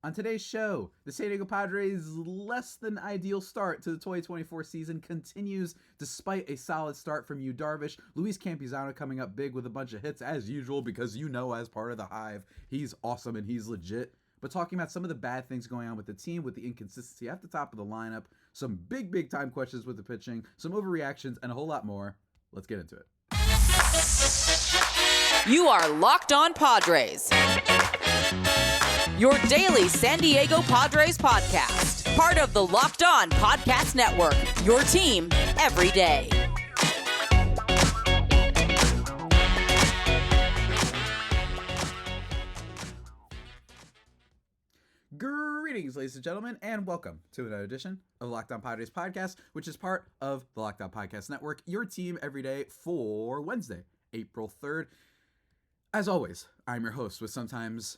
On today's show, the San Diego Padres' less than ideal start to the 2024 season continues despite a solid start from Yu Darvish. Luis Campusano coming up big with a bunch of hits as usual because as part of the Hive, he's awesome and he's legit. But talking about some of the bad things going on with the team, with the inconsistency at the top of the lineup, some big time questions with the pitching, some overreactions, and a whole lot more. Let's get into it. You are Locked On Padres, your daily San Diego Padres podcast. Part of the Locked On Podcast Network, your team every day. Greetings, ladies and gentlemen, and welcome to another edition of the Locked On Padres podcast, which is part of the Locked On Podcast Network, your team every day for Wednesday, April 3rd. As always, I'm your host with sometimes,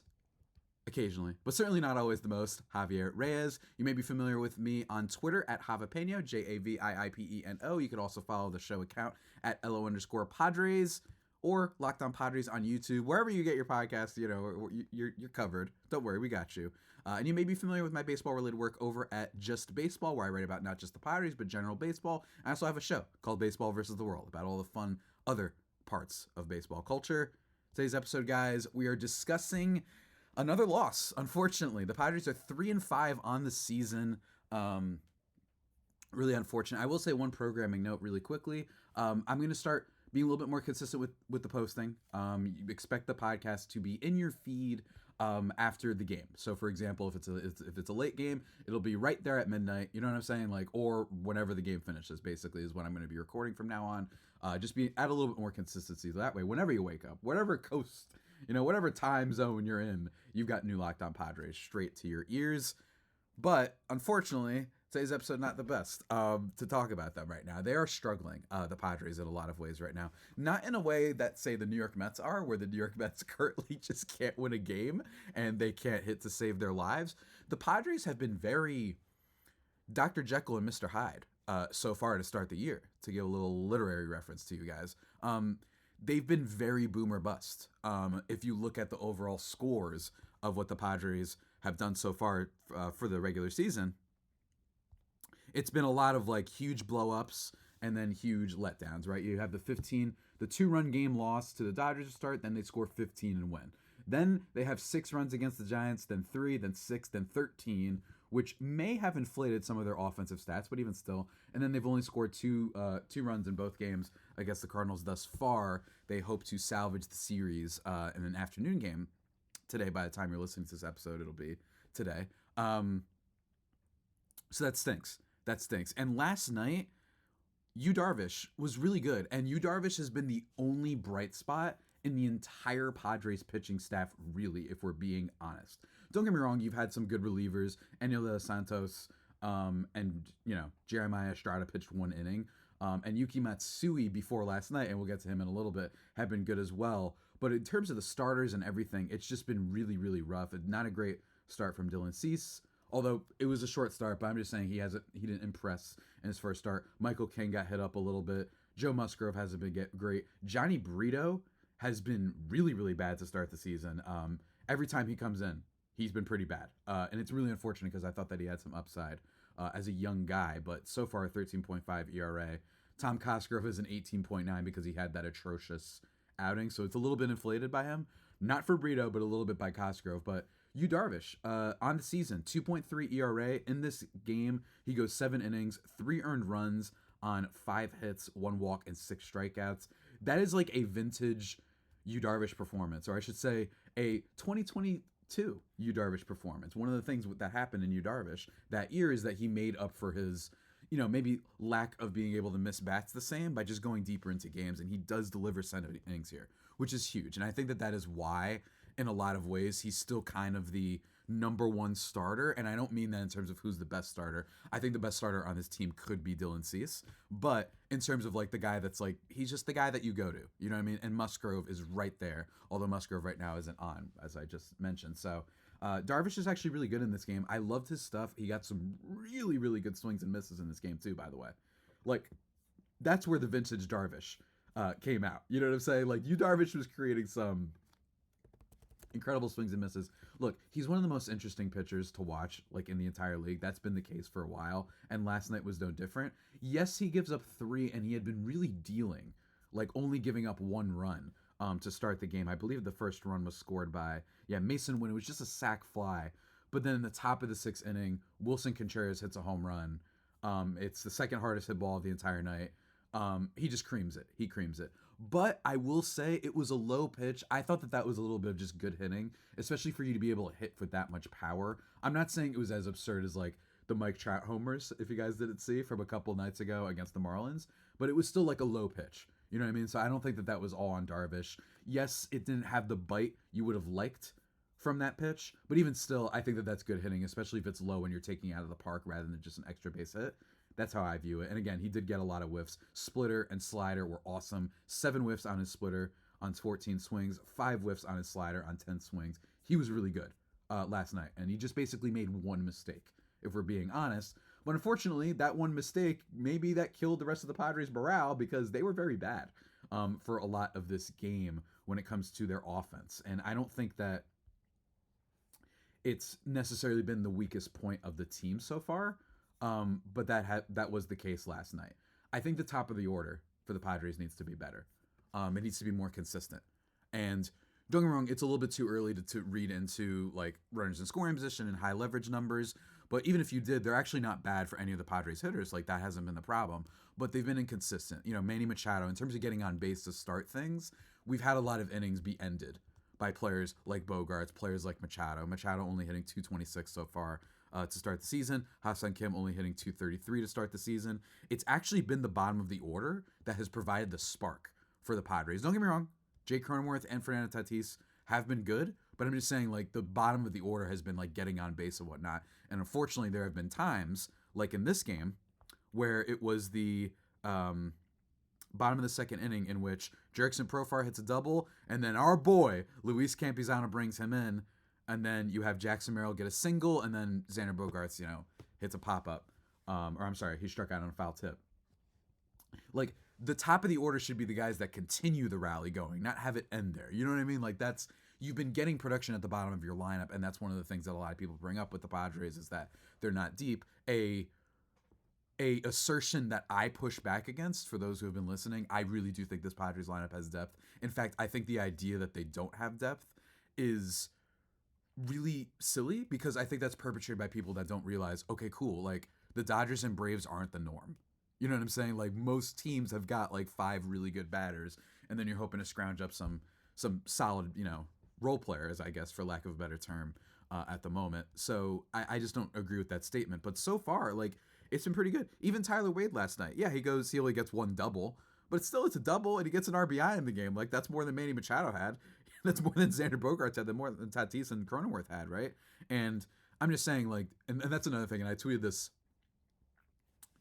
occasionally, but certainly not always the most, Javier Reyes. You may be familiar with me on Twitter at Javipeno, Javiipeno. You can also follow the show account at LO_Padres or Locked On Padres on YouTube. Wherever you get your podcast, you're covered. Don't worry, we got you. And you may be familiar with my baseball-related work over at Just Baseball, where I write about not just the Padres, but general baseball. I also have a show called Baseball vs. the World about all the fun other parts of baseball culture. Today's episode, guys, we are discussing another loss. Unfortunately, the Padres are 3-5 on the season. Really unfortunate. I will say one programming note really quickly. I'm going to start being a little bit more consistent with the posting. You expect the podcast to be in your feed after the game. So, for example, if it's a late game, it'll be right there at midnight. You know what I'm saying? Or whenever the game finishes. Basically, is when I'm going to be recording from now on. Just add a little bit more consistency. That way, whenever you wake up, whatever coast, whatever time zone you're in, you've got new Locked On Padres straight to your ears. But unfortunately, today's episode not the best to talk about them right now. They are struggling, the Padres, in a lot of ways right now. Not in a way that, say, the New York Mets are, where the New York Mets currently just can't win a game and they can't hit to save their lives. The Padres have been very Dr. Jekyll and Mr. Hyde so far to start the year, to give a little literary reference to you guys. They've been very boom or bust. If you look at the overall scores of what the Padres have done so far for the regular season, it's been a lot of huge blow-ups and then huge letdowns, right? You have the 2-run game loss to the Dodgers to start, then they score 15 and win. Then they have 6 runs against the Giants, then 3, then 6, then 13, which may have inflated some of their offensive stats, but even still. And then they've only scored two runs in both games against the Cardinals thus far. They hope to salvage the series in an afternoon game today. By the time you're listening to this episode, it'll be today. So that stinks. And last night, Yu Darvish was really good. And Yu Darvish has been the only bright spot in the entire Padres pitching staff, really, if we're being honest. Don't get me wrong, you've had some good relievers. Enio de los Santos and Jeremiah Estrada pitched 1 inning. And Yuki Matsui before last night, and we'll get to him in a little bit, have been good as well. But in terms of the starters and everything, it's just been really, really rough. Not a great start from Dylan Cease. Although it was a short start, but I'm just saying he didn't impress in his first start. Michael King got hit up a little bit. Joe Musgrove hasn't been great. Johnny Brito has been really, really bad to start the season. Every time he comes in, he's been pretty bad. And it's really unfortunate because I thought that he had some upside as a young guy. But so far, a 13.5 ERA. Tom Cosgrove is an 18.9 because he had that atrocious outing. So it's a little bit inflated by him. Not for Brito, but a little bit by Cosgrove. But Yu Darvish, on the season, 2.3 ERA. In this game, he goes 7 innings, 3 earned runs on 5 hits, 1 walk, and 6 strikeouts. That is like a vintage Yu Darvish performance, or I should say a 2022 Yu Darvish performance. One of the things that happened in Yu Darvish that year is that he made up for his, maybe lack of being able to miss bats the same by just going deeper into games, and he does deliver 7 innings here, which is huge. And I think that is why, in a lot of ways, he's still kind of the number 1 starter. And I don't mean that in terms of who's the best starter. I think the best starter on this team could be Dylan Cease. But in terms of the guy that's he's just the guy that you go to. You know what I mean? And Musgrove is right there. Although Musgrove right now isn't on, as I just mentioned. So Darvish is actually really good in this game. I loved his stuff. He got some really, really good swings and misses in this game too, by the way. That's where the vintage Darvish came out. You know what I'm saying? Yu Darvish was creating some Incredible swings and misses. Look, he's one of the most interesting pitchers to watch, like in the entire league. That's been the case for a while, and last night was no different. Yes, he gives up 3, and he had been really dealing, like only giving up 1 run to start the game. I believe the first run was scored by Mason Wynn. It was just a sac fly, but then in the top of the 6th inning, Wilson Contreras hits a home run. It's the second hardest hit ball of the entire night. He just creams it. He creams it. But I will say it was a low pitch. I thought that was a little bit of just good hitting, especially for you to be able to hit with that much power. I'm not saying it was as absurd as like the Mike Trout homers, if you guys didn't see from a couple nights ago against the Marlins, but it was still like a low pitch. You know what I mean? So I don't think that was all on Darvish. Yes, it didn't have the bite you would have liked from that pitch, but even still, I think that that's good hitting, especially if it's low and you're taking it out of the park rather than just an extra base hit. That's how I view it. And again, he did get a lot of whiffs. Splitter and slider were awesome. 7 whiffs on his splitter on 14 swings, 5 whiffs on his slider on 10 swings. He was really good last night, and he just basically made one mistake, if we're being honest. But unfortunately, that one mistake, maybe that killed the rest of the Padres' morale because they were very bad for a lot of this game when it comes to their offense. And I don't think that it's necessarily been the weakest point of the team so far. But that was the case last night. I think the top of the order for the Padres needs to be better. It needs to be more consistent. And don't get me wrong, it's a little bit too early to read into like runners in scoring position and high leverage numbers. But even if you did, they're actually not bad for any of the Padres hitters. Like that hasn't been the problem. But they've been inconsistent. You know, Manny Machado, in terms of getting on base to start things, we've had a lot of innings be ended by players like Bogarts, players like Machado. Machado only hitting 226 so far to start the season. Ha-Seong Kim only hitting 233 to start the season. It's actually been the bottom of the order that has provided the spark for the Padres. Don't get me wrong, Jake Cronenworth and Fernando Tatis have been good, but I'm just saying like the bottom of the order has been like getting on base and whatnot. And unfortunately, there have been times like in this game where it was the bottom of the 2nd inning in which Jerickson Profar hits a double, and then our boy Luis Campusano brings him in, and then you have Jackson Merrill get a single, and then Xander Bogaerts, hits a pop-up. He struck out on a foul tip. Like, the top of the order should be the guys that continue the rally going, not have it end there. You know what I mean? Like, you've been getting production at the bottom of your lineup, and that's one of the things that a lot of people bring up with the Padres is that they're not deep. A assertion that I push back against, for those who have been listening, I really do think this Padres lineup has depth. In fact, I think the idea that they don't have depth is really silly, because I think that's perpetrated by people that don't realize, okay, cool, like the Dodgers and Braves aren't the norm. You know what I'm saying? Like most teams have got like 5 really good batters, and then you're hoping to scrounge up some solid, role players, I guess, for lack of a better term, at the moment. So I just don't agree with that statement. But so far, like, it's been pretty good. Even Tyler Wade last night, yeah, he only gets 1 double, but it's a double, and he gets an RBI in the game. Like, that's more than Manny Machado had. That's more than Xander Bogaerts had, more than Tatis and Cronenworth had, right? And I'm just saying, like, and that's another thing, and I tweeted this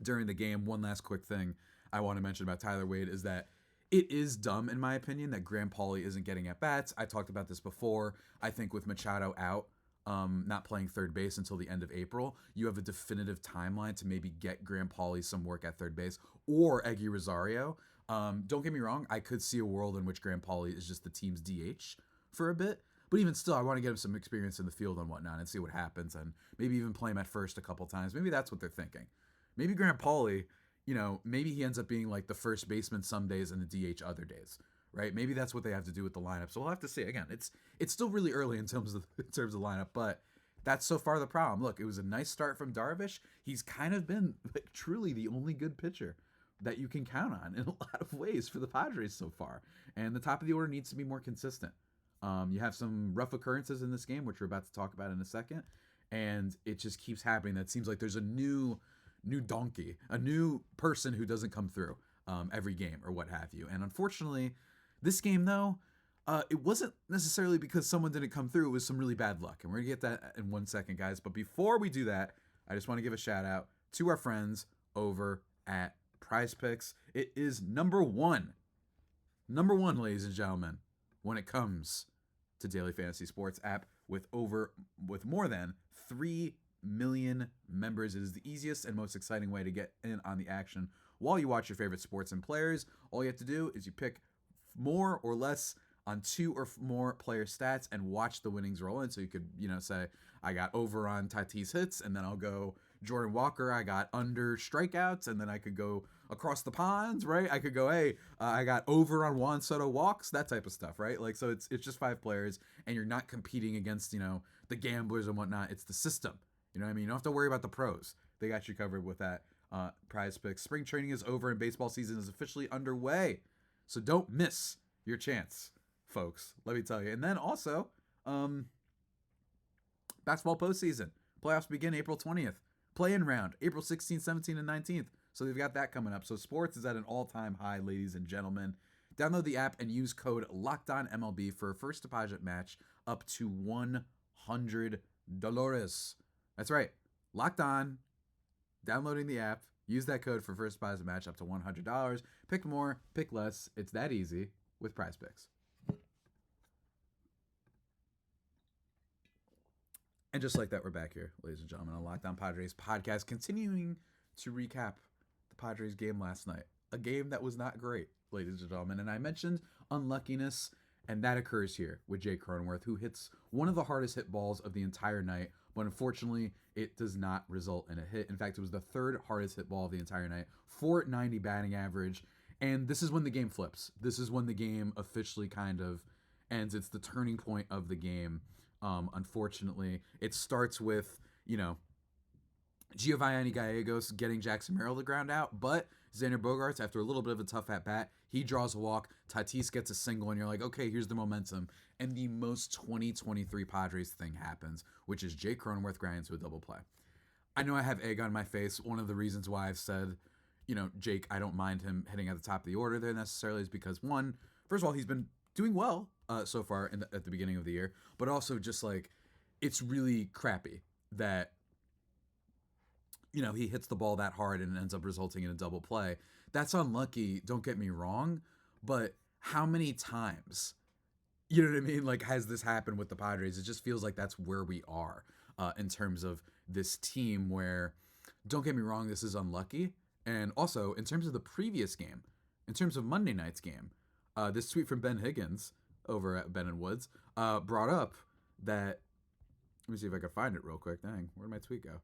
during the game. One last quick thing I want to mention about Tyler Wade is that it is dumb, in my opinion, that Graham Pauley isn't getting at bats. I talked about this before. I think with Machado out, not playing third base until the end of April, you have a definitive timeline to maybe get Graham Pauley some work at third base, or Eggy Rosario. Don't get me wrong, I could see a world in which Graham Pauley is just the team's DH for a bit, but even still, I want to get him some experience in the field and whatnot and see what happens, and maybe even play him at first a couple times. Maybe that's what they're thinking. Maybe Graham Pauley, maybe he ends up being like the first baseman some days and the DH other days, right? Maybe that's what they have to do with the lineup. So we'll have to see. Again, it's still really early in terms of lineup, but that's so far the problem. Look, it was a nice start from Darvish. He's kind of been like truly the only good pitcher that you can count on in a lot of ways for the Padres so far. And the top of the order needs to be more consistent. You have some rough occurrences in this game, which we're about to talk about in a second, and it just keeps happening. That seems like there's a new donkey, a new person who doesn't come through every game or what have you. And unfortunately, this game, though, it wasn't necessarily because someone didn't come through. It was some really bad luck. And we're going to get that in 1 second, guys. But before we do that, I just want to give a shout out to our friends over at Prize Picks. It is number one, ladies and gentlemen, when it comes to daily fantasy sports app with more than 3 million members. It is the easiest and most exciting way to get in on the action while you watch your favorite sports and players. All you have to do is you pick more or less on 2 or more player stats and watch the winnings roll in. So you could, say I got over on Tatis hits, and then I'll go Jordan Walker, I got under strikeouts, and then I could go across the ponds, right? I could go, hey, I got over on Juan Soto walks, that type of stuff, right? Like, so it's just 5 players, and you're not competing against, the gamblers and whatnot. It's the system. You know what I mean? You don't have to worry about the pros. They got you covered with that. Prize Picks. Spring training is over and baseball season is officially underway. So don't miss your chance, folks. Let me tell you. And then also, basketball postseason. Playoffs begin April 20th. Play-in round, April 16th, 17th, and 19th. So they've got that coming up. So sports is at an all-time high, ladies and gentlemen. Download the app and use code LOCKEDONMLB for a first deposit match up to $100. That's right. Locked On. Downloading the app. Use that code for first deposit match up to $100. Pick more, pick less. It's that easy with Prize Picks. And just like that, we're back here, ladies and gentlemen, on Locked On Padres podcast, continuing to recap the Padres game last night. A game that was not great, ladies and gentlemen. And I mentioned unluckiness, and that occurs here with Jake Cronenworth, who hits one of the hardest hit balls of the entire night, but unfortunately, it does not result in a hit. In fact, it was the 3rd hardest hit ball of the entire night, 490 batting average, and this is when the game flips. This is when the game officially kind of ends. It's the turning point of the game. Unfortunately, it starts with, Giovanni Gallegos getting Jackson Merrill to ground out, but Xander Bogaerts, after a little bit of a tough at-bat, he draws a walk, Tatis gets a single, and you're like, okay, here's the momentum. And the most 2023 Padres thing happens, which is Jake Cronenworth grinding to a double play. I know I have egg on my face. One of the reasons why I've said, Jake, I don't mind him hitting at the top of the order there necessarily is because, one, first of all, he's been doing well so far at the beginning of the year, but also just like it's really crappy that he hits the ball that hard and it ends up resulting in a double play. That's unlucky, don't get me wrong, but how many times, you know what I mean, like has this happened with the Padres? It just feels like that's where we are in terms of this team where, don't get me wrong, this is unlucky. And also in terms of the previous game, in terms of Monday night's game, this tweet from Ben Higgins over at Ben and Woods brought up that, let me see if I can find it real quick. Dang, where'd my tweet go?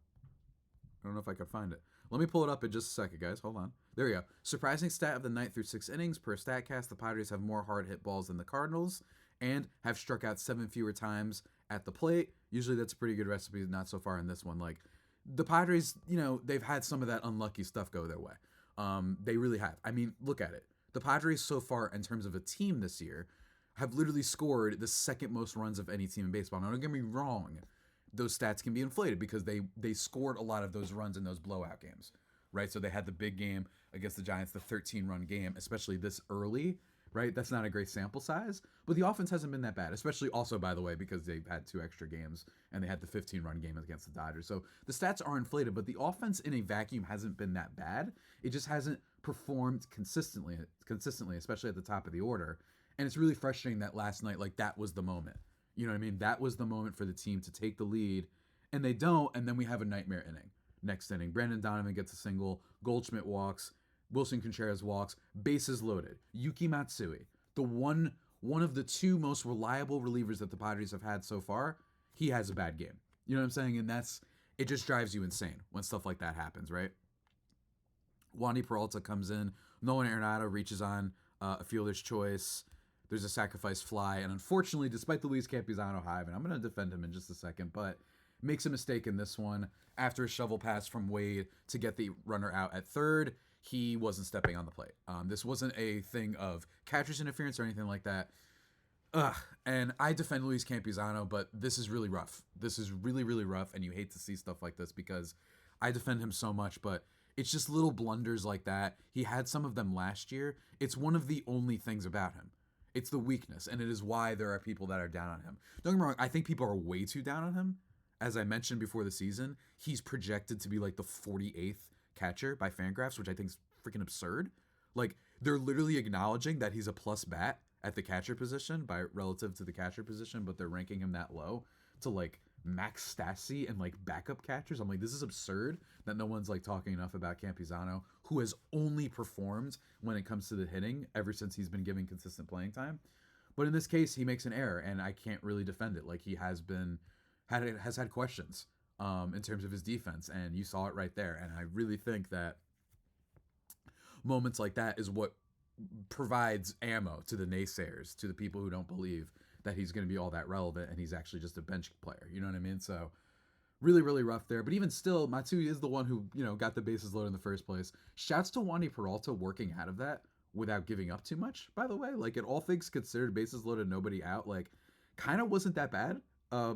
I don't know if I can find it. Let me pull it up in just a second, guys. Hold on. There we go. Surprising stat of the night through 6 innings. Per StatCast, the Padres have more hard hit balls than the Cardinals and have struck out 7 fewer times at the plate. Usually that's a pretty good recipe, not so far in this one. Like, the Padres, they've had some of that unlucky stuff go their way. They really have. I mean, look at it. The Padres so far, in terms of a team this year, have literally scored the 2nd most runs of any team in baseball. Now, don't get me wrong. Those stats can be inflated because they scored a lot of those runs in those blowout games, right? So they had the big game against the Giants, the 13-run game, especially this early, right? That's not a great sample size, but the offense hasn't been that bad, especially also, by the way, because they've had 2 extra games and they had the 15-run game against the Dodgers. So the stats are inflated, but the offense in a vacuum hasn't been that bad. It just hasn't performed consistently, especially at the top of the order. And it's really frustrating that last night, like, that was the moment. You know what I mean? That was the moment for the team to take the lead, and they don't, and then we have a nightmare inning. Next inning, Brandon Donovan gets a single, Goldschmidt walks, Wilson Contreras walks, bases loaded. Yuki Matsui, the one of the 2 most reliable relievers that the Padres have had so far, he has a bad game. You know what I'm saying? And it just drives you insane when stuff like that happens, right? Wandy Peralta comes in, Nolan Arenado reaches on a fielder's choice. There's a sacrifice fly, and unfortunately, despite the Luis Campusano hive, and I'm going to defend him in just a second, but makes a mistake in this one. After a shovel pass from Wade to get the runner out at third, he wasn't stepping on the plate. This wasn't a thing of catcher's interference or anything like that. And I defend Luis Campusano, but this is really rough. This is really, really rough, and you hate to see stuff like this because I defend him so much, but it's just little blunders like that. He had some of them last year. It's one of the only things about him. It's the weakness, and it is why there are people that are down on him. Don't get me wrong, I think people are way too down on him. As I mentioned before the season, he's projected to be like the 48th catcher by Fangraphs, which I think is freaking absurd. Like, they're literally acknowledging that he's a plus bat at the catcher position relative to the catcher position, but they're ranking him that low to like Max Stassi and like backup catchers. I'm like, this is absurd that no one's like talking enough about Campusano, who has only performed when it comes to the hitting ever since he's been given consistent playing time. But in this case, he makes an error, and I can't really defend it. Like, he has had questions in terms of his defense, and you saw it right there. And I really think that moments like that is what provides ammo to the naysayers, to the people who don't believe that he's going to be all that relevant, and he's actually just a bench player. You know what I mean? So really, really rough there. But even still, Matsui is the one who, got the bases loaded in the first place. Shouts to Wandy Peralta working out of that without giving up too much, by the way. Like, in all things considered, bases loaded, nobody out, like, kind of wasn't that bad.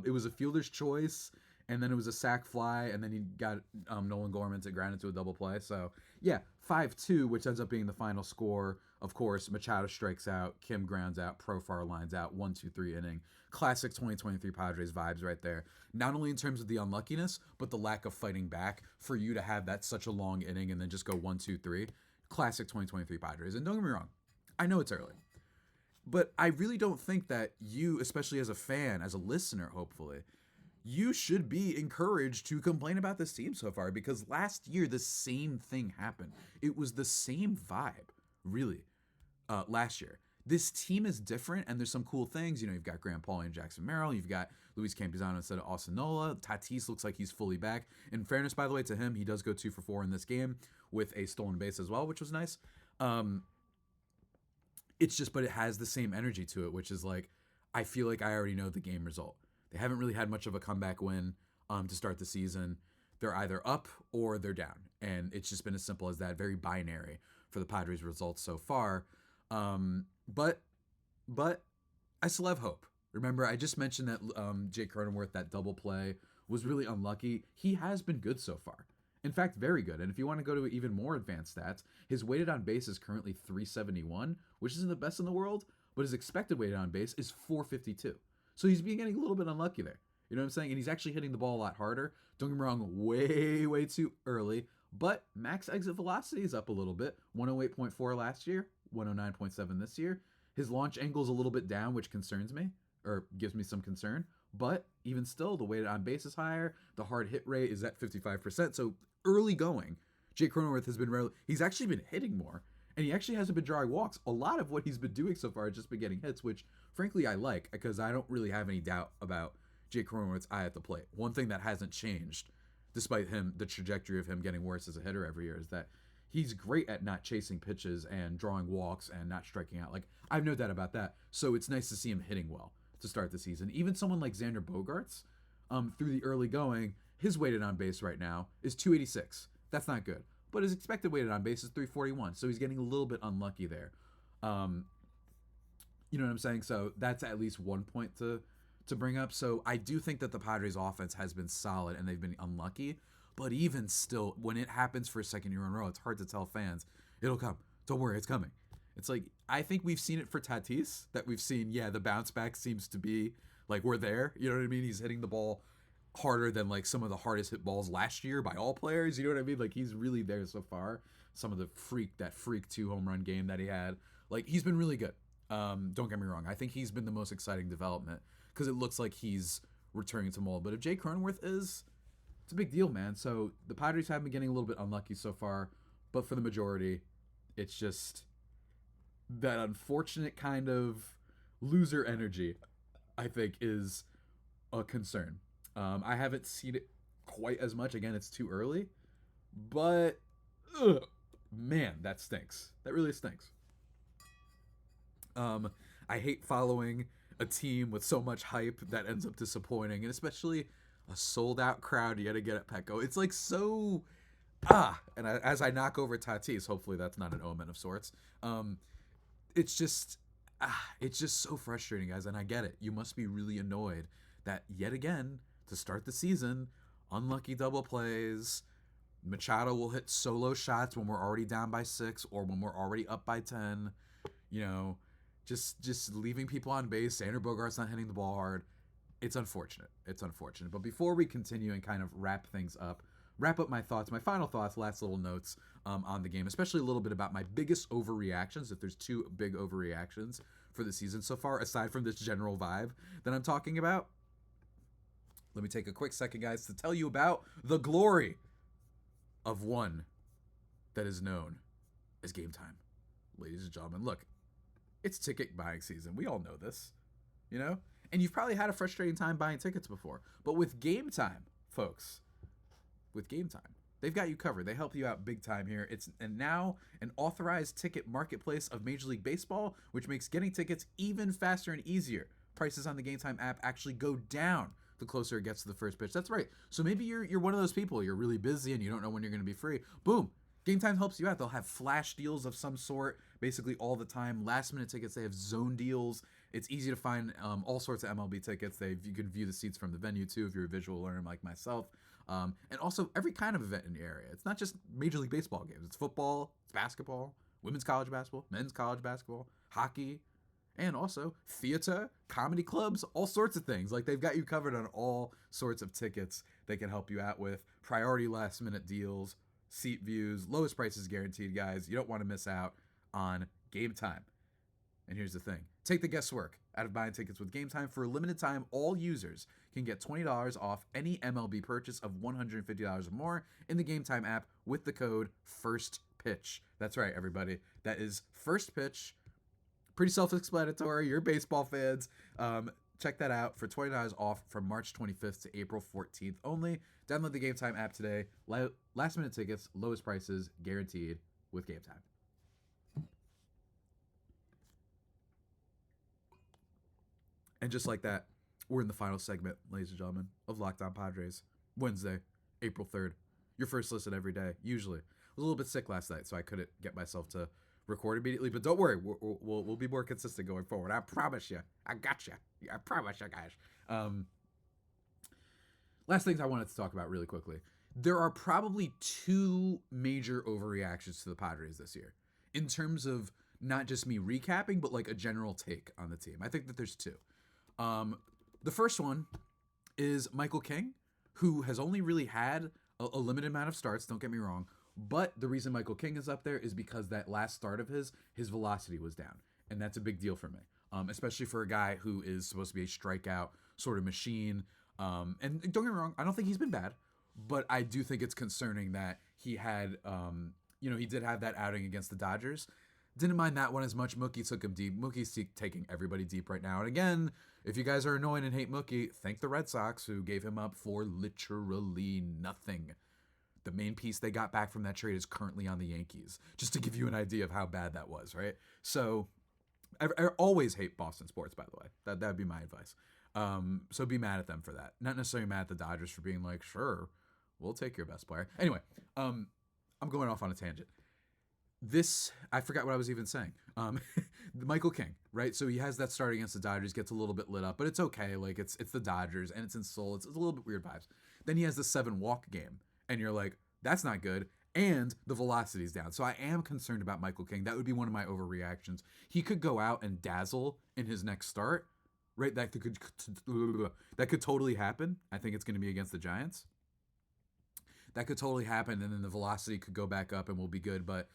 It was a fielder's choice, and then it was a sac fly, and then he got Nolan Gorman to ground into a double play. So, yeah, 5-2, which ends up being the final score. Of course, Machado strikes out, Kim grounds out, Profar lines out, 1-2-3 inning. Classic 2023 Padres vibes right there. Not only in terms of the unluckiness, but the lack of fighting back for you to have that such a long inning and then just go 1-2-3. Classic 2023 Padres. And don't get me wrong, I know it's early, but I really don't think that you, especially as a fan, as a listener, hopefully, you should be encouraged to complain about this team so far, because last year the same thing happened. It was the same vibe, really, last year. This team is different, and there's some cool things. You've got Grant Pauley and Jackson Merrill. You've got Luis Campusano instead of Austin Nola. Tatis looks like he's fully back. In fairness, by the way, to him, he does go 2 for 4 in this game with a stolen base as well, which was nice. It's just, but it has the same energy to it, which is like, I feel like I already know the game result. They haven't really had much of a comeback win to start the season. They're either up or they're down, and it's just been as simple as that. Very binary for the Padres results so far. But I still have hope. Remember, I just mentioned that Jake Cronenworth, that double play, was really unlucky. He has been good so far. In fact, very good. And if you want to go to even more advanced stats, his weighted on base is currently 371, which isn't the best in the world, but his expected weighted on base is 452. So he's been getting a little bit unlucky there. You know what I'm saying? And he's actually hitting the ball a lot harder. Don't get me wrong, way too early. But max exit velocity is up a little bit. 108.4 last year, 109.7 this year. His launch angle is a little bit down, which concerns me, or gives me some concern. But even still, the weighted on base is higher. The hard hit rate is at 55%. So early going, Jake Cronenworth has been he's actually been hitting more, and he actually hasn't been drawing walks. A lot of what he's been doing so far has just been getting hits, which frankly I like, because I don't really have any doubt about Jake Cronenworth's eye at the plate. One thing that hasn't changed, despite the trajectory of him getting worse as a hitter every year, is that he's great at not chasing pitches and drawing walks and not striking out. Like, I have no doubt about that. So it's nice to see him hitting well to start the season. Even someone like Xander Bogaerts, through the early going, his weighted on base right now is 286. That's not good. But his expected weighted on base is 341. So he's getting a little bit unlucky there. You know what I'm saying? So that's at least one point to bring up. So I do think that the Padres offense has been solid and they've been unlucky. But even still, when it happens for a second year in a row, it's hard to tell fans, it'll come. Don't worry, it's coming. It's like, I think we've seen it for Tatis, that we've seen, the bounce back seems to be like, we're there. You know what I mean? He's hitting the ball harder than like some of the hardest hit balls last year by all players. You know what I mean? Like, he's really there so far. Some of the freak 2 home run game that he had, like, he's been really good. Don't get me wrong. I think he's been the most exciting development because it looks like he's returning to mold. But if Jake Cronenworth is, it's a big deal, man. So the Padres have been getting a little bit unlucky so far, but for the majority, it's just that unfortunate kind of loser energy, I think, is a concern. I haven't seen it quite as much. Again, it's too early, but man, that stinks. That really stinks. I hate following a team with so much hype that ends up disappointing, and especially a sold-out crowd yet again at Petco. It's like so... And as I knock over Tatis, hopefully that's not an omen of sorts. It's just so frustrating, guys, and I get it. You must be really annoyed that yet again, to start the season, unlucky double plays. Machado will hit solo shots when we're already down by 6 or when we're already up by 10. You know, just leaving people on base. Xander Bogaerts not hitting the ball hard. It's unfortunate. But before we continue and kind of wrap up my thoughts, my final thoughts, last little notes on the game, especially a little bit about my biggest overreactions, if there's 2 big overreactions for the season so far, aside from this general vibe that I'm talking about. Let me take a quick second, guys, to tell you about the glory of one that is known as Gametime. Ladies and gentlemen, look, It's ticket buying season. We all know this, you know? And you've probably had a frustrating time buying tickets before. But with Gametime, folks, with Gametime, they've got you covered. They help you out big time here. It's now an authorized ticket marketplace of Major League Baseball, which makes getting tickets even faster and easier. Prices on the Gametime app actually go down the closer it gets to the first pitch. That's right. So maybe you're one of those people. You're really busy and you don't know when you're going to be free. Boom. Gametime helps you out. They'll have flash deals of some sort basically all the time. Last minute tickets. They have zone deals. It's easy to find all sorts of MLB tickets. You can view the seats from the venue too if you're a visual learner like myself. And also every kind of event in the area. It's not just Major League Baseball games. It's football, it's basketball, women's college basketball, men's college basketball, hockey, and also theater, comedy clubs, all sorts of things. Like they've got you covered on all sorts of tickets they can help you out with. Priority last minute deals, seat views, lowest prices guaranteed, guys. You don't want to miss out on Gametime. And here's the thing. Take the guesswork out of buying tickets with Gametime. For a limited time, all users can get $20 off any MLB purchase of $150 or more in the Gametime app with the code FIRSTPITCH. That's right, everybody. That is First Pitch. Pretty self-explanatory. You're baseball fans. Check that out for $20 off from March 25th to April 14th only. Download the Gametime app today. Last minute tickets, lowest prices guaranteed with Gametime. And just like that, we're in the final segment, ladies and gentlemen, of Locked On Padres. Wednesday, April 3rd. Your first listen every day, usually. I was a little bit sick last night, so I couldn't get myself to record immediately. But don't worry, we'll be more consistent going forward. I promise you. I got you. I promise you, guys. Last things I wanted to talk about really quickly. There are probably two major overreactions to the Padres this year. In terms of not just me recapping, but like a general take on the team. I think that there's two. The first one is Michael King, who has only really had a limited amount of starts, don't get me wrong, but the reason Michael King is up there is because that last start of his velocity was down, and that's a big deal for me, especially for a guy who is supposed to be a strikeout sort of machine, and don't get me wrong, I don't think he's been bad, but I do think it's concerning that he had, he did have that outing against the Dodgers. Didn't mind that one as much. Mookie took him deep. Mookie's taking everybody deep right now. And again, if you guys are annoyed and hate Mookie, thank the Red Sox who gave him up for literally nothing. The main piece they got back from that trade is currently on the Yankees, just to give you an idea of how bad that was, right? So I always hate Boston sports, by the way. That would be my advice. So be mad at them for that. Not necessarily mad at the Dodgers for being like, sure, we'll take your best player. Anyway, I'm going off on a tangent. I forgot what I was even saying. Michael King, right? So he has that start against the Dodgers, gets a little bit lit up, but it's okay. Like it's the Dodgers and it's in Seoul. It's a little bit weird vibes. Then he has the 7-walk game, and you're like, that's not good. And the velocity's down. So I am concerned about Michael King. That would be one of my overreactions. He could go out and dazzle in his next start, right? That could totally happen. I think it's going to be against the Giants. That could totally happen, and then the velocity could go back up and we'll be good. But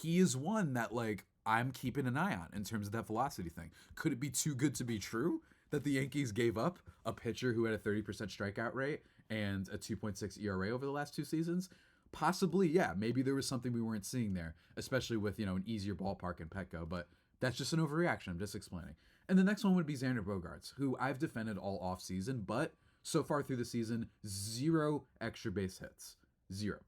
he is one that, like, I'm keeping an eye on in terms of that velocity thing. Could it be too good to be true that the Yankees gave up a pitcher who had a 30% strikeout rate and a 2.6 ERA over the last two seasons? Possibly, yeah. Maybe there was something we weren't seeing there, especially with, an easier ballpark in Petco. But that's just an overreaction. I'm just explaining. And the next one would be Xander Bogaerts, who I've defended all offseason, but so far through the season, 0 extra base hits. 0.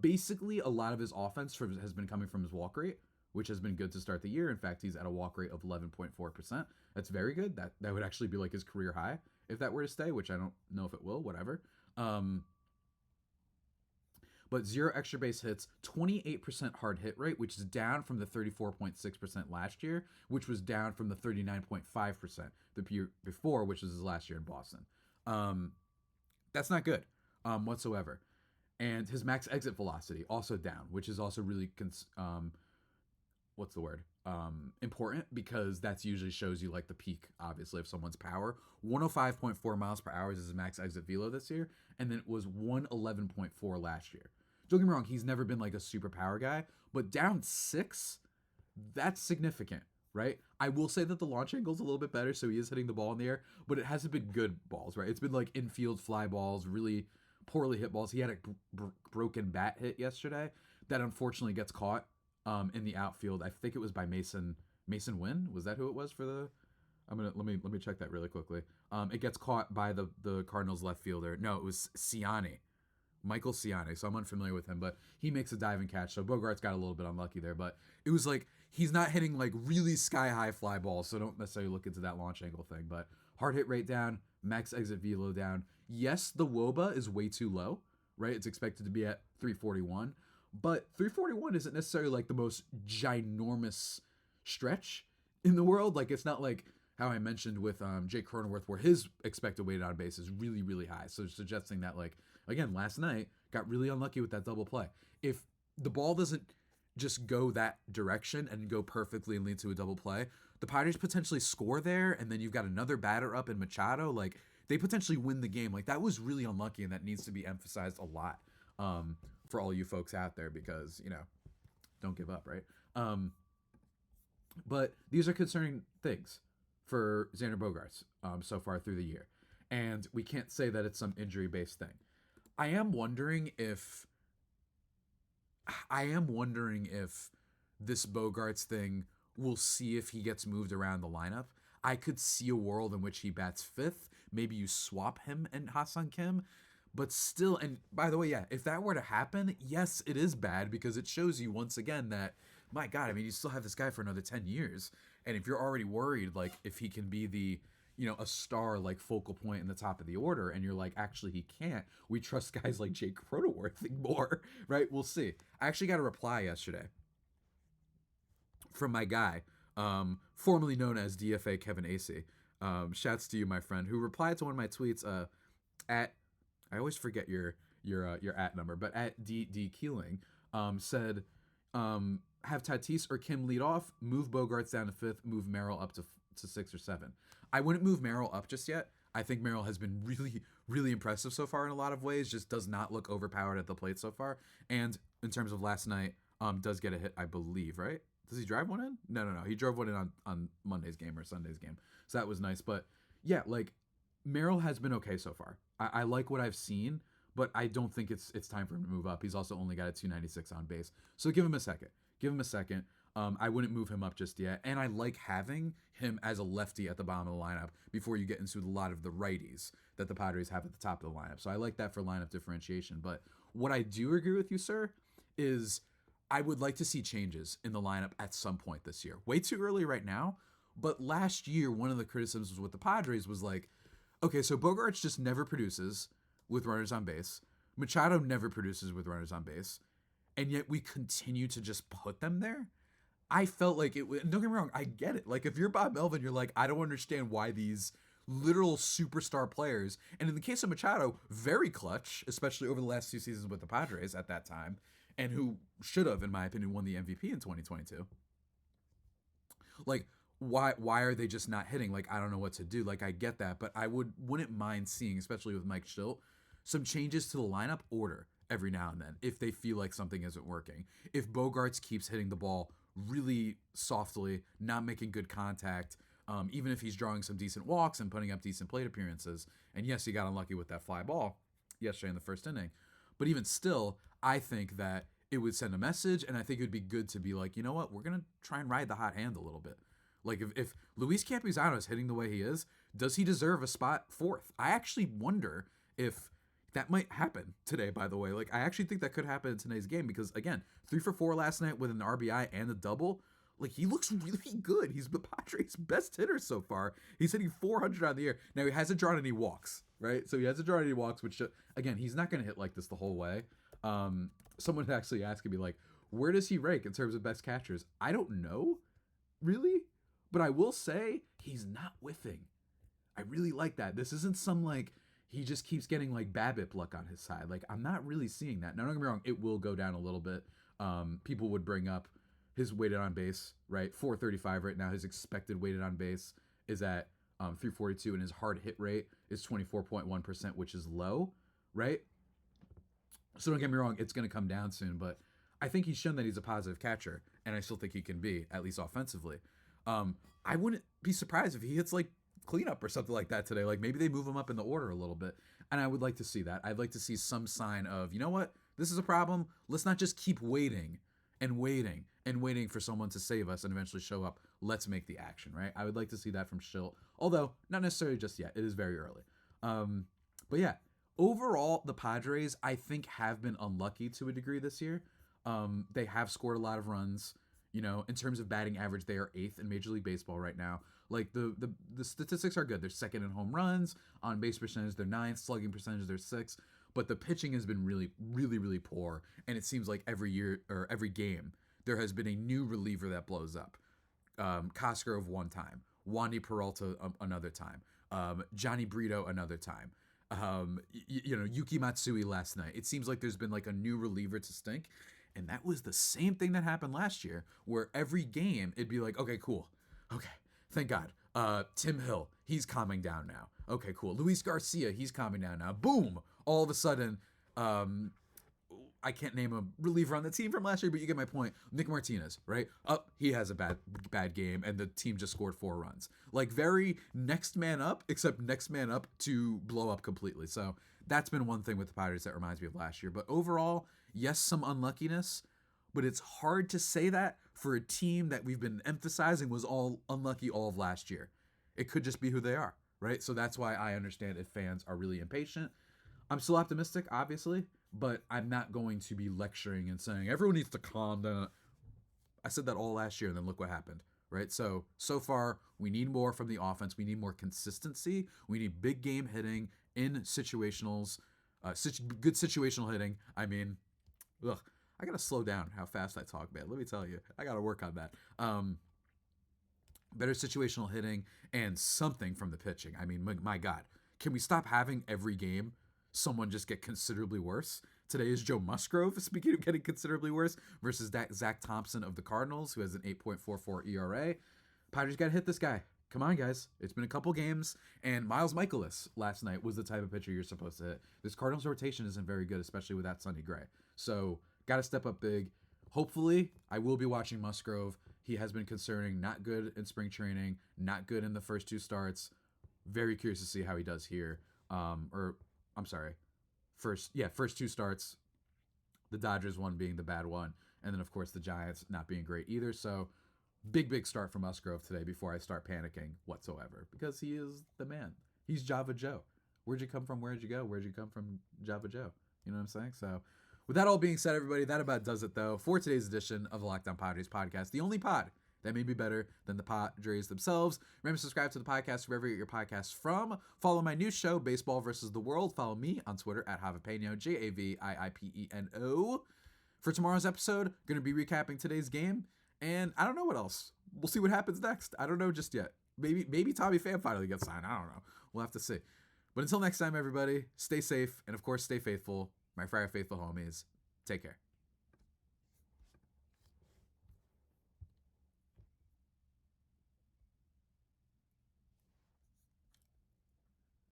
Basically, a lot of his offense has been coming from his walk rate, which has been good to start the year. In fact, he's at a walk rate of 11.4%. That's very good. That would actually be like his career high if that were to stay, which I don't know if it will, whatever. But 0 extra base hits, 28% hard hit rate, which is down from the 34.6% last year, which was down from the 39.5% the year before, which was his last year in Boston. That's not good whatsoever. And his max exit velocity also down, which is also really important, because that's usually shows you like the peak, obviously, of someone's power. 105.4 miles per hour is his max exit velo this year, and then it was 111.4 last year. Don't get me wrong, he's never been like a super power guy, but down 6, that's significant, right? I will say that the launch angle's a little bit better, so he is hitting the ball in the air, but it hasn't been good balls, right? It's been like infield fly balls, really poorly hit balls. He had a broken bat hit yesterday that unfortunately gets caught in the outfield. I think it was by Mason Mason Wynn, was that who it was for the? Let me check that really quickly. It gets caught by the Cardinals left fielder. No, it was Ciani. Michael Ciani, so I'm unfamiliar with him, but he makes a diving catch. So Bogarts got a little bit unlucky there, but it was like he's not hitting like really sky high fly balls, so don't necessarily look into that launch angle thing. But hard hit rate down, max exit velo down. Yes, the WOBA is way too low, right? It's expected to be at 341, but 341 isn't necessarily like the most ginormous stretch in the world. Like it's not like how I mentioned with Jake Cronenworth, where his expected weighted on base is really, really high. So suggesting that, like, again, last night, got really unlucky with that double play. If the ball doesn't just go that direction and go perfectly and lead to a double play, the Padres potentially score there, and then you've got another batter up in Machado. Like, they potentially win the game. Like, that was really unlucky, and that needs to be emphasized a lot for all you folks out there because, don't give up, right? But these are concerning things for Xander Bogaerts so far through the year. And we can't say that it's some injury-based thing. I am wondering if this Bogaerts thing, we'll see if he gets moved around the lineup. I could see a world in which he bats fifth. Maybe you swap him and Ha-Seong Kim. But still, and by the way, yeah, if that were to happen, yes, it is bad because it shows you once again that, my God, I mean, you still have this guy for another 10 years. And if you're already worried, like, if he can be the, a star, like, focal point in the top of the order, and you're like, actually, he can't. We trust guys like Jake Cronenworth more, right? We'll see. I actually got a reply yesterday from my guy, formerly known as DFA Kevin Acey. Shouts to you, my friend, who replied to one of my tweets at, I always forget your at number, but at D Keeling, said, have Tatis or Kim lead off, move Bogaerts down to fifth, move Merrill up to 6 or 7. I wouldn't move Merrill up just yet. I think Merrill has been really, really impressive so far in a lot of ways, just does not look overpowered at the plate so far. And in terms of last night, does get a hit, I believe, right? Does he drive one in? No. He drove one in on Monday's game or Sunday's game. So that was nice. But yeah, like Merrill has been okay so far. I like what I've seen, but I don't think it's time for him to move up. He's also only got a 296 on base. So give him a second. I wouldn't move him up just yet. And I like having him as a lefty at the bottom of the lineup before you get into a lot of the righties that the Padres have at the top of the lineup. So I like that for lineup differentiation. But what I do agree with you, sir, is I would like to see changes in the lineup at some point this year. Way too early right now. But last year, one of the criticisms with the Padres was like, okay, so Bogaerts just never produces with runners on base. Machado never produces with runners on base. And yet we continue to just put them there. I felt like it. Don't get me wrong, I get it. Like if you're Bob Melvin, you're like, I don't understand why these literal superstar players, and in the case of Machado, very clutch, especially over the last 2 seasons with the Padres at that time, and who should have, in my opinion, won the MVP in 2022. Like, why are they just not hitting? Like, I don't know what to do. Like, I get that, but I wouldn't mind seeing, especially with Mike Schilt, some changes to the lineup order every now and then if they feel like something isn't working. If Bogaerts keeps hitting the ball really softly, not making good contact, even if he's drawing some decent walks and putting up decent plate appearances, and yes, he got unlucky with that fly ball yesterday in the first inning, but even still, I think that it would send a message, and I think it would be good to be like, you know what, we're going to try and ride the hot hand a little bit. Like, if Luis Campusano is hitting the way he is, does he deserve a spot fourth? I actually wonder if that might happen today, by the way. Like, I actually think that could happen in today's game because, again, 3 for 4 last night with an RBI and a double. Like, he looks really good. He's the Padres' best hitter so far. He's hitting 400 on the year. Now, he hasn't drawn any walks, right? So he hasn't drawn any walks, which, again, he's not going to hit like this the whole way. Someone actually asking me, like, where does he rank in terms of best catchers? I don't know, really. But I will say he's not whiffing. I really like that. This isn't some, like, he just keeps getting, like, BABIP luck on his side. Like, I'm not really seeing that. Now, don't get me wrong, it will go down a little bit. People would bring up his weighted on base, right? 435 right now. His expected weighted on base is at 342, and his hard hit rate is 24.1%, which is low, right? So don't get me wrong, it's going to come down soon, but I think he's shown that he's a positive catcher, and I still think he can be, at least offensively. I wouldn't be surprised if he hits like cleanup or something like that today. Like maybe they move him up in the order a little bit. And I would like to see that. I'd like to see some sign of, you know what? This is a problem. Let's not just keep waiting and waiting and waiting for someone to save us and eventually show up. let's make the action, right? I would like to see that from Schilt, although not necessarily just yet. It is very early. But yeah, overall, the Padres, I think, have been unlucky to a degree this year. They have scored a lot of runs. You know, in terms of batting average, they are 8th in Major League Baseball right now. Like, the statistics are good. They're 2nd in home runs. On base percentage, they're 9th. Slugging percentage, they're 6th. But the pitching has been really, really, really poor. And it seems like every year or every game, there has been a new reliever that blows up. Cosgrove one time. Wandy Peralta another time. Johnny Brito another time. Yuki Matsui last night. It seems like there's been like a new reliever to stink. And that was the same thing that happened last year, where every game it'd be like, okay, cool. Okay, thank God. Tim Hill, he's calming down now. Okay, cool. Luis Garcia, he's calming down now. Boom! All of a sudden, I can't name a reliever on the team from last year, but you get my point. Nick Martinez, right? He has a bad game, and the team just scored 4 runs. Like, very next man up, except next man up to blow up completely. So that's been one thing with the Padres that reminds me of last year. But overall, yes, some unluckiness, but it's hard to say that for a team that we've been emphasizing was all unlucky all of last year. It could just be who they are, right? So that's why I understand if fans are really impatient. I'm still optimistic, obviously, but I'm not going to be lecturing and saying everyone needs to calm down. I said that all last year, and then look what happened, right? So far, we need more from the offense. We need more consistency. We need big game hitting in situationals, good situational hitting. I mean, I gotta slow down how fast I talk, man. Let me tell you, I gotta work on that. Better situational hitting and something from the pitching. I mean, my God, can we stop having every game someone just get considerably worse? Today is Joe Musgrove, speaking of getting considerably worse, versus Zach Thompson of the Cardinals, who has an 8.44 ERA. Padres got to hit this guy. Come on, guys. It's been a couple games, and Miles Michaelis last night was the type of pitcher you're supposed to hit. This Cardinals rotation isn't very good, especially with that Sonny Gray. So, got to step up big. Hopefully, I will be watching Musgrove. He has been concerning, not good in spring training, not good in the first 2 starts. Very curious to see how he does here. First 2 starts. The Dodgers one being the bad one, and then of course the Giants not being great either. So big start for Musgrove today before I start panicking whatsoever, because he is the man. He's Java Joe. Where'd you come from? Where'd you go? Where'd you come from, Java Joe? You know what I'm saying? So with that all being said, everybody, that about does it though for today's edition of the Locked On Padres podcast, the only pod that may be better than the Padres themselves. Remember to subscribe to the podcast wherever you get your podcasts from. Follow my new show, Baseball versus the World. Follow me on Twitter at Javipeno, JAVIIPENO. For tomorrow's episode, going to be recapping today's game, and I don't know what else. We'll see what happens next. I don't know just yet. Maybe Tommy Pham finally gets signed. I don't know. We'll have to see. But until next time, everybody, stay safe, and of course, stay faithful. My Friar Faithful homies, take care.